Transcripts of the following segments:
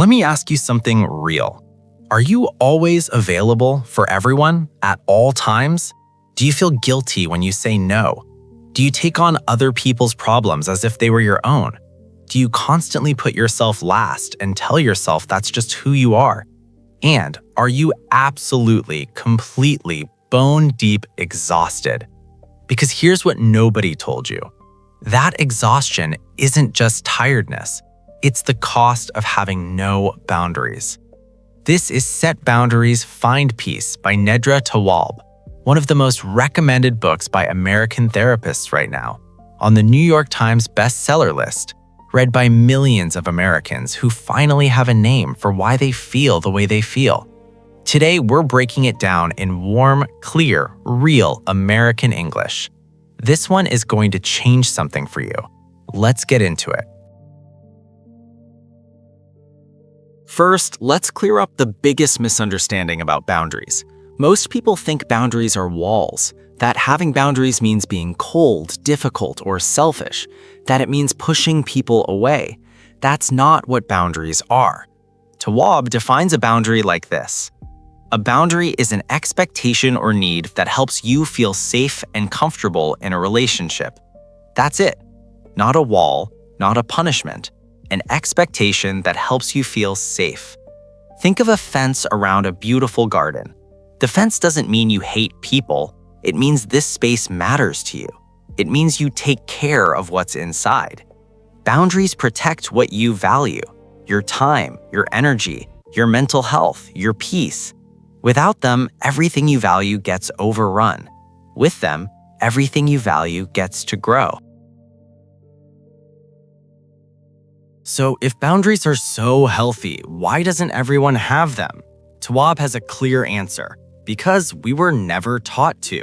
let me ask you something real. Are you always available for everyone at all times? Do you feel guilty when you say no? Do you take on other people's problems as if they were your own? Do you constantly put yourself last and tell yourself that's just who you are? And are you absolutely, completely, bone-deep exhausted? Because here's what nobody told you. That exhaustion isn't just tiredness. It's the cost of having no boundaries. This is Set Boundaries, Find Peace by Nedra Tawwab, one of the most recommended books by American therapists right now, on the New York Times bestseller list, read by millions of Americans who finally have a name for why they feel the way they feel. Today, we're breaking it down in warm, clear, real American English. This one is going to change something for you. Let's get into it. First, let's clear up the biggest misunderstanding about boundaries. Most people think boundaries are walls, that having boundaries means being cold, difficult, or selfish, that it means pushing people away. That's not what boundaries are. Tawwab defines a boundary like this. A boundary is an expectation or need that helps you feel safe and comfortable in a relationship. That's it. Not a wall, not a punishment. An expectation that helps you feel safe. Think of a fence around a beautiful garden. The fence doesn't mean you hate people. It means this space matters to you. It means you take care of what's inside. Boundaries protect what you value: your time, your energy, your mental health, your peace. Without them, everything you value gets overrun. With them, everything you value gets to grow. So if boundaries are so healthy, why doesn't everyone have them? Tawwab has a clear answer. Because we were never taught to.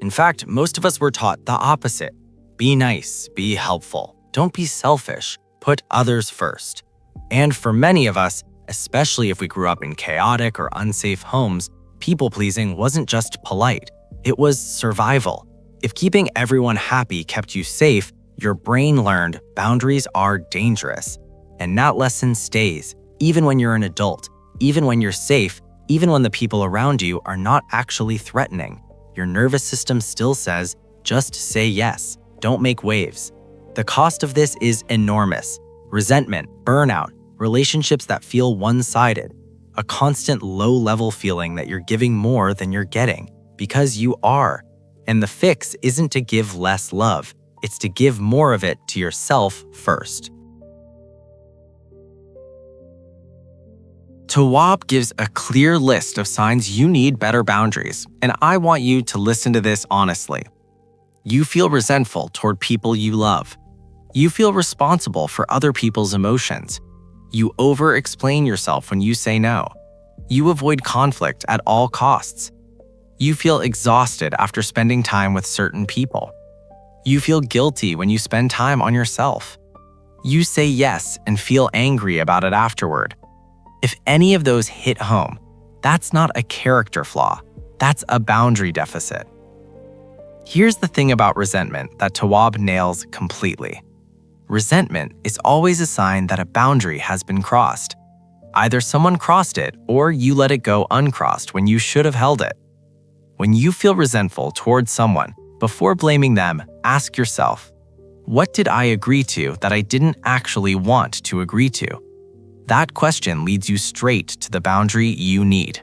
In fact, most of us were taught the opposite. Be nice, be helpful, don't be selfish, put others first. And for many of us, especially if we grew up in chaotic or unsafe homes, people-pleasing wasn't just polite, it was survival. If keeping everyone happy kept you safe, your brain learned boundaries are dangerous. And that lesson stays, even when you're an adult, even when you're safe, even when the people around you are not actually threatening. Your nervous system still says, just say yes, don't make waves. The cost of this is enormous. Resentment, burnout, relationships that feel one-sided, a constant low-level feeling that you're giving more than you're getting, because you are. And the fix isn't to give less love, it's to give more of it to yourself first. Tawwab gives a clear list of signs you need better boundaries, and I want you to listen to this honestly. You feel resentful toward people you love. You feel responsible for other people's emotions. You over-explain yourself when you say no. You avoid conflict at all costs. You feel exhausted after spending time with certain people. You feel guilty when you spend time on yourself. You say yes and feel angry about it afterward. If any of those hit home, that's not a character flaw, that's a boundary deficit. Here's the thing about resentment that Tawwab nails completely. Resentment is always a sign that a boundary has been crossed. Either someone crossed it or you let it go uncrossed when you should have held it. When you feel resentful towards someone, before blaming them, ask yourself, what did I agree to that I didn't actually want to agree to? That question leads you straight to the boundary you need.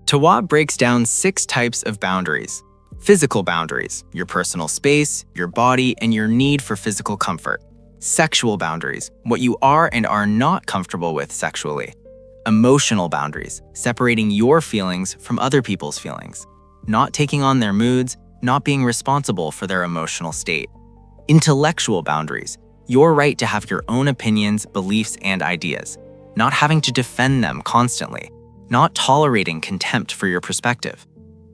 Tawwab breaks down 6 types of boundaries. Physical boundaries, your personal space, your body, and your need for physical comfort. Sexual boundaries, what you are and are not comfortable with sexually. Emotional boundaries, separating your feelings from other people's feelings. Not taking on their moods, not being responsible for their emotional state. Intellectual boundaries, your right to have your own opinions, beliefs, and ideas. Not having to defend them constantly. Not tolerating contempt for your perspective.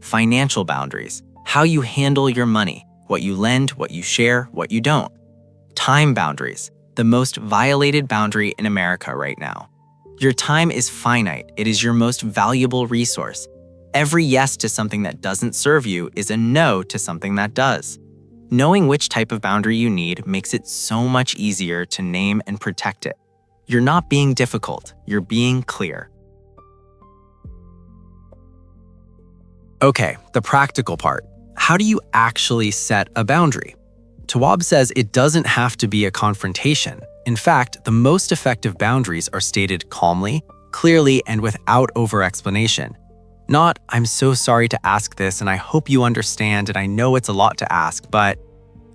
Financial boundaries, how you handle your money, what you lend, what you share, what you don't. Time boundaries, the most violated boundary in America right now. Your time is finite. It is your most valuable resource. Every yes to something that doesn't serve you is a no to something that does. Knowing which type of boundary you need makes it so much easier to name and protect it. You're not being difficult, you're being clear. Okay, the practical part. How do you actually set a boundary? Tawwab says it doesn't have to be a confrontation. In fact, the most effective boundaries are stated calmly, clearly, and without over-explanation. Not, I'm so sorry to ask this and I hope you understand and I know it's a lot to ask, but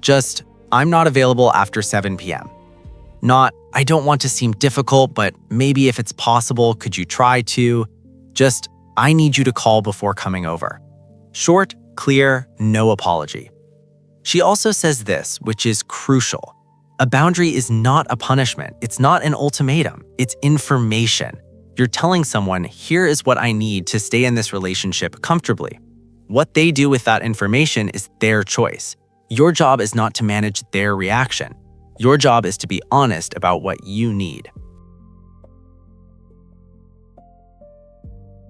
just, I'm not available after 7 p.m. Not, I don't want to seem difficult, but maybe if it's possible, could you try to? Just, I need you to call before coming over. Short, clear, no apology. She also says this, which is crucial. A boundary is not a punishment. It's not an ultimatum. It's information. You're telling someone, here is what I need to stay in this relationship comfortably. What they do with that information is their choice. Your job is not to manage their reaction. Your job is to be honest about what you need.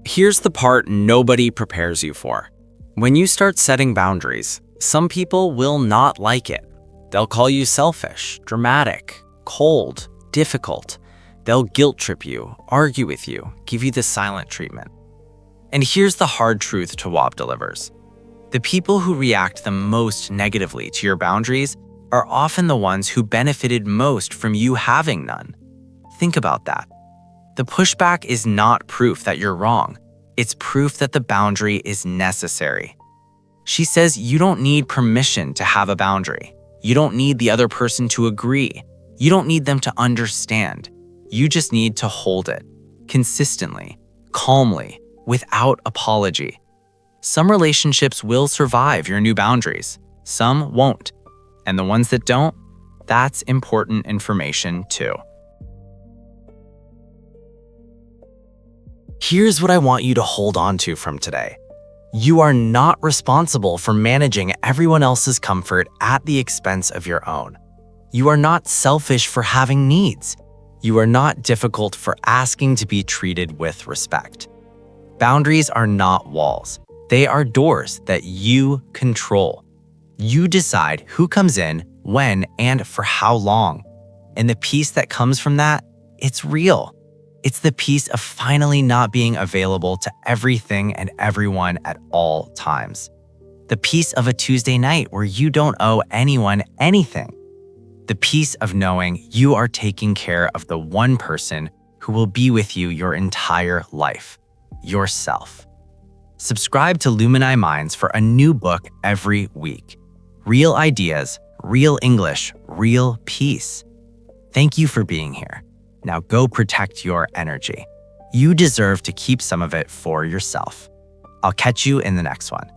Here's the part nobody prepares you for. When you start setting boundaries, some people will not like it. They'll call you selfish, dramatic, cold, difficult. They'll guilt trip you, argue with you, give you the silent treatment. And here's the hard truth Tawwab delivers. The people who react the most negatively to your boundaries are often the ones who benefited most from you having none. Think about that. The pushback is not proof that you're wrong. It's proof that the boundary is necessary. She says you don't need permission to have a boundary. You don't need the other person to agree. You don't need them to understand. You just need to hold it, consistently, calmly, without apology. Some relationships will survive your new boundaries, some won't. And the ones that don't, that's important information too. Here's what I want you to hold on to from today. You are not responsible for managing everyone else's comfort at the expense of your own. You are not selfish for having needs. You are not difficult for asking to be treated with respect. Boundaries are not walls. They are doors that you control. You decide who comes in, when, and for how long. And the peace that comes from that, it's real. It's the peace of finally not being available to everything and everyone at all times. The peace of a Tuesday night where you don't owe anyone anything. The peace of knowing you are taking care of the one person who will be with you your entire life, yourself. Subscribe to Luminae Minds for a new book every week. Real ideas, real English, real peace. Thank you for being here. Now go protect your energy. You deserve to keep some of it for yourself. I'll catch you in the next one.